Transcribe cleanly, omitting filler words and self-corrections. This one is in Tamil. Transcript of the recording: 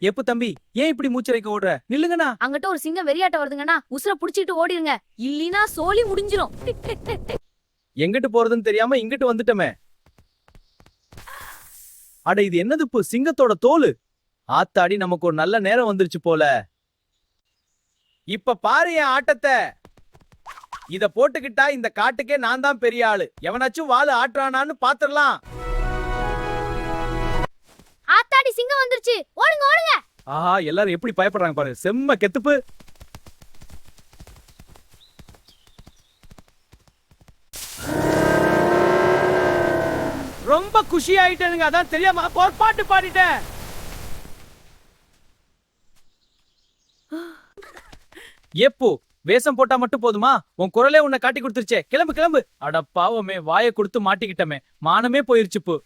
எப்ப தம்பி ஏன் இப்படி மூச்சரைக்க ஓடுற? நில்லுங்கண்ணா. அங்கிட்ட ஒரு சிங்கம் வெறியாட்ட வருதுங்கண்ணா, உசுர புடிச்சிட்டு ஓடிடுங்க, இல்லீனா சோலி முடிஞ்சிரும். எங்கிட்டு போறதுன்னு தெரியாம இங்கிட்டு வந்துட்டமே. அட இது என்னது சிங்கத்தோட தோலு. ஆத்தாடி நமக்கு ஒரு நல்ல நேரம் வந்துருச்சு போல. இப்ப பாரு என் ஆட்டத்தை. இத போட்டுக்கிட்டா இந்த காட்டுக்கே நான் தான் பெரிய ஆளு. எவனாச்சும் வாளு ஆட்டுறானான்னு பாத்துரலாம். ஆத்தாடி சிங்கம் வந்துருச்சு, ஓடுங்க ஓடுங்க. ஆஹா, எல்லாரும் எப்படி பயப்படுறாங்க பாரு. செம்ம கெத்துப்பு. ரொம்ப குஷி ஆயிட்டேனுங்க, அதான் தெரியாம ஒரு பாட்டு பாடிட்டேன். எப்போ வேஷம் போட்டா மட்டும் போதுமா? உன் குரலே உன்னை காட்டி கொடுத்துருச்சே. கிளம்பு கிளம்பு. அட பாவமே, வாயை கொடுத்து மாட்டிக்கிட்டமே, மானமே போயிருச்சு.